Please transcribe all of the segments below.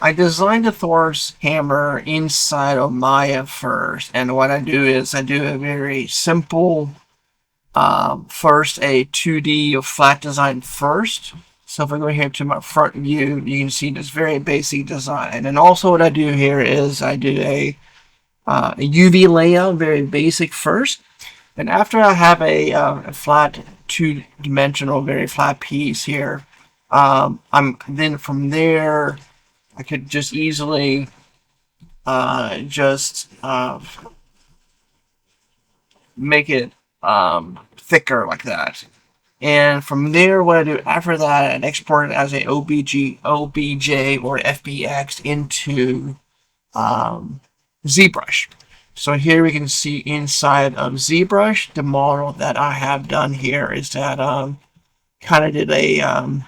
I designed the Thor's hammer inside of Maya first, and what I do is I do a very simple, first a 2D flat design first. So if I go here to my front view, you can see this very basic design. And then also what I do here is I do a UV layout, very basic first. And after I have a flat two-dimensional, very flat piece here, I'm then from there I could just easily just make it thicker like that. And from there, what I do after that, I export it as a OBJ or FBX into ZBrush. So here we can see inside of ZBrush, the model that I have done here is that kind of did a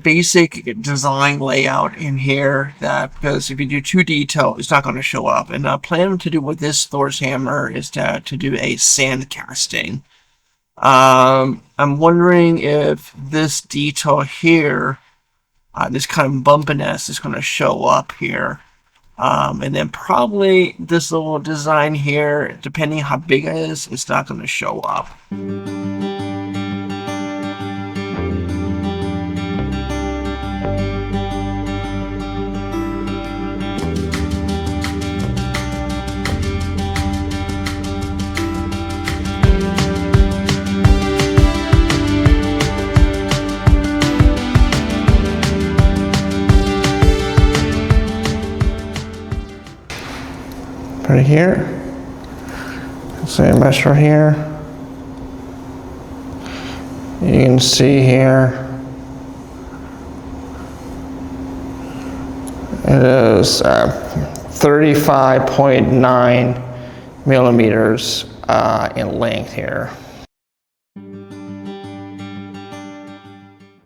basic design layout in here, that because if you do too detailed, it's not going to show up. And I plan to do with this Thor's hammer is to do a sand casting. I'm wondering if this detail here, this kind of bumpiness is going to show up here. And then probably this little design here, depending how big it is, it's not going to show up. Right here, same mesh right here. You can see here, it is 35.9 millimeters in length here.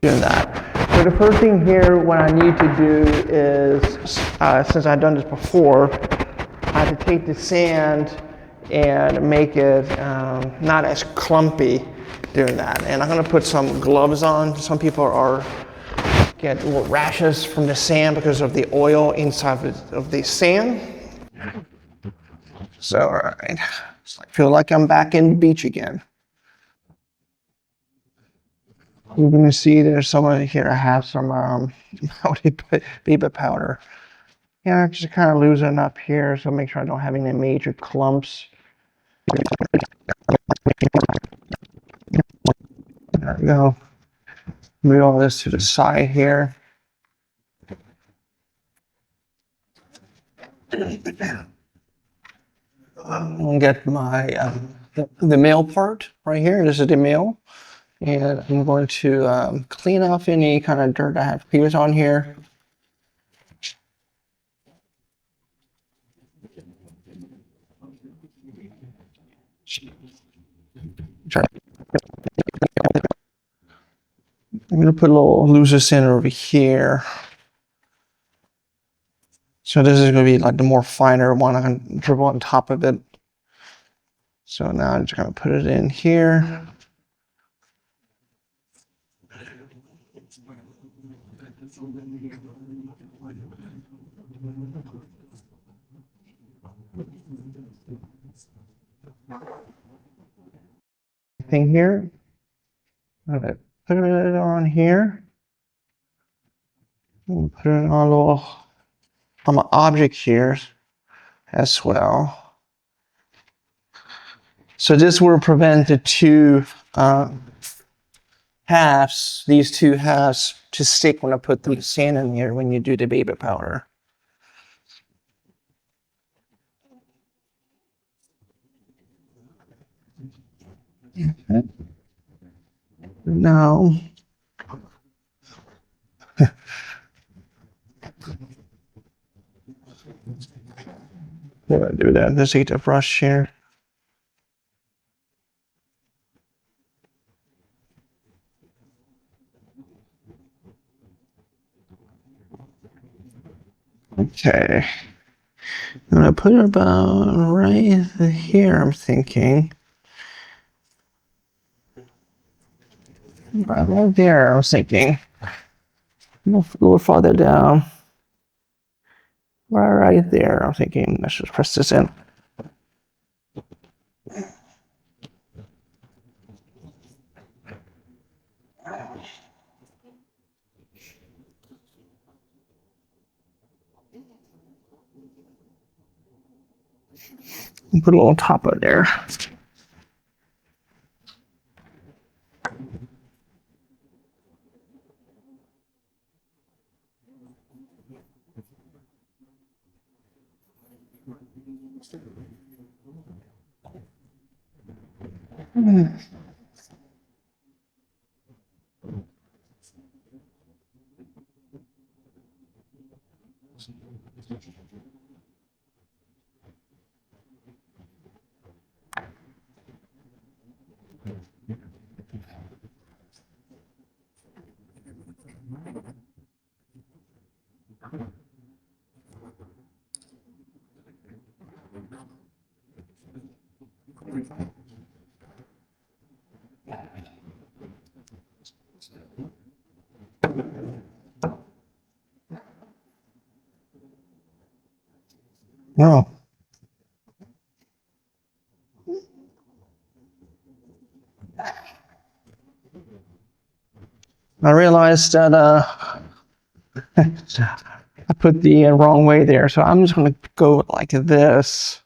Doing that. So the first thing here, what I need to do is, since I've done this before, I have to take the sand and make it not as clumpy doing that. And I'm gonna put some gloves on. Some people get little rashes from the sand because of the oil inside of the sand. So, all right, I feel like I'm back in the beach again. You're gonna see there's someone here. I have some baby powder. Yeah, just kind of loosen up here, so make sure I don't have any major clumps. There we go. Move all this to the side here. I'll get my the male part right here. This is the male, and I'm going to clean off any kind of dirt I have previous on here. I'm going to put a little looser sand over here. So this is going to be like the more finer one. I'm going to dribble on top of it. So now I'm just going to put it in here. Thing here. I'm going to put it on here. Put it on a little on my object here as well. So this will prevent the two halves, these two halves, to stick when I put the sand in here when you do the baby powder. Okay. Now, what do I do that? Let's get a brush here. Okay. I'm gonna put it about right here, I'm thinking. Right there, I was thinking. A little farther down. Right there. I'm thinking let's just press this in. And put a little top of there. No. I realized that I put the wrong way there, so I'm just going to go like this.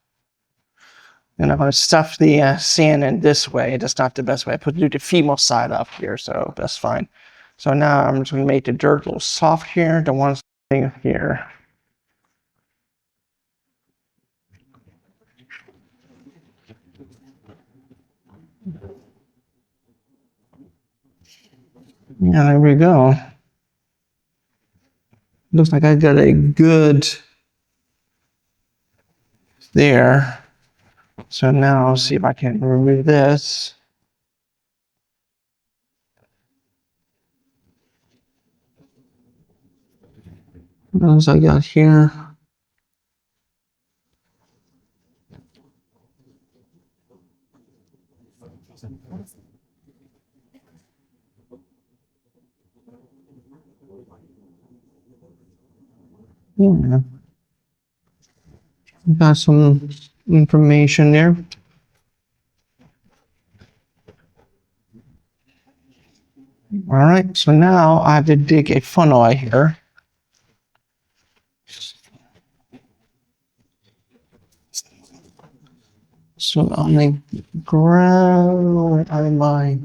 And I'm going to stuff the sand in this way. That's not the best way. I put the female side up here, so that's fine. So now I'm just going to make the dirt a little soft here. The one thing here. Yeah, there we go. Looks like I got a good there. So now I'll see if I can remove this. What else I got here? Yeah. Got some information there. All right, so now I have to dig a funnel out here. So I'm going to grab out of my,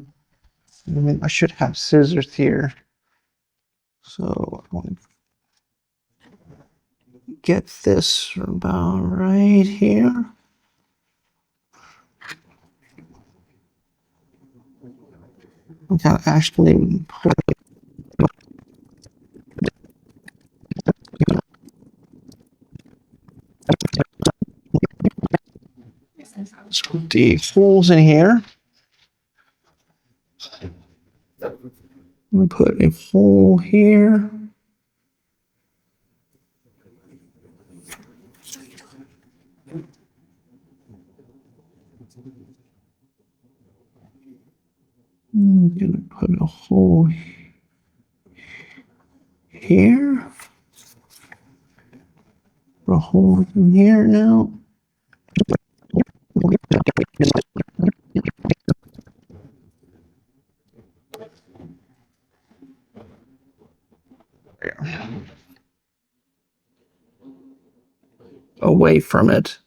I should have scissors here. So I want to get this about right here. I can actually put the holes in here. I'm going to put a hole here. I'm going to put a hole here. Put a hole in here now. Away from it.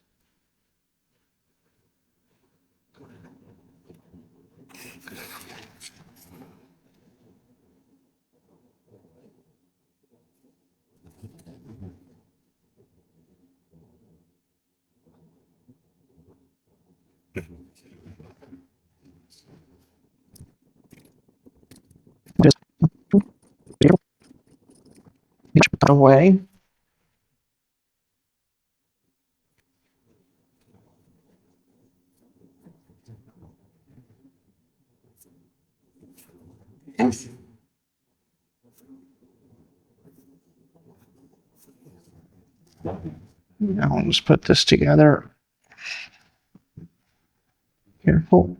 Just away. Now let's put this together. Careful.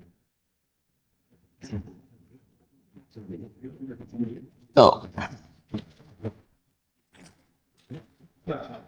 Oh. Yeah.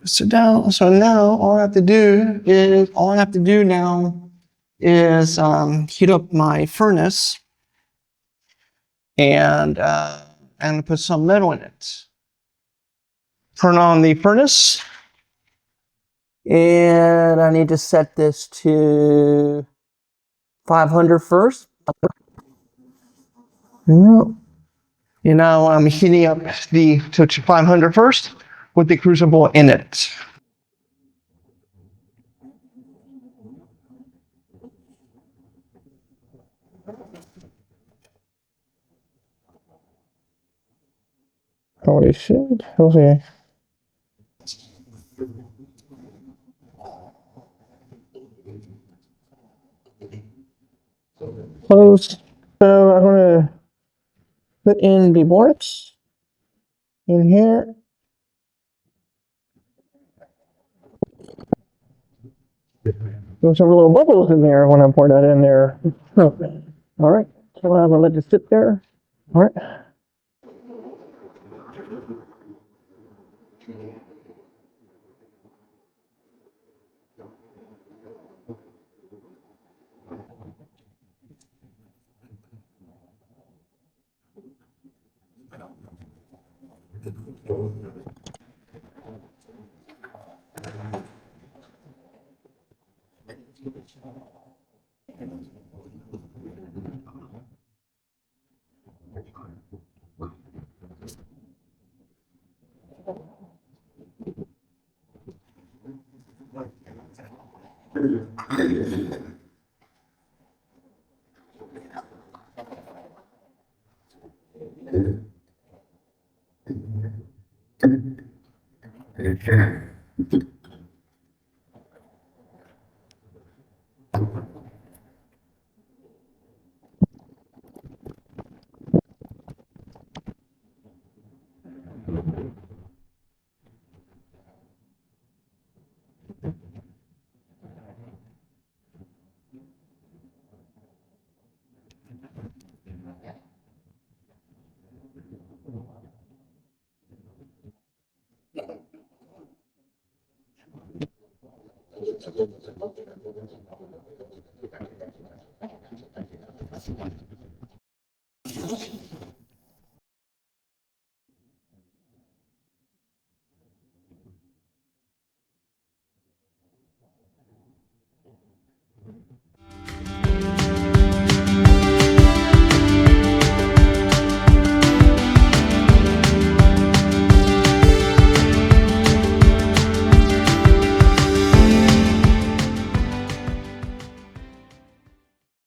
So now all I have to do now is heat up my furnace and put some metal in it. Turn on the furnace, and I need to set this to 500 first. You know, I'm heating up to 500 first with the crucible in it. Holy shit. Okay. Close. So I'm going to put in the boards in here. There's some little bubbles in there when I pour that in there. All right. So I'm going to let it sit there. All right.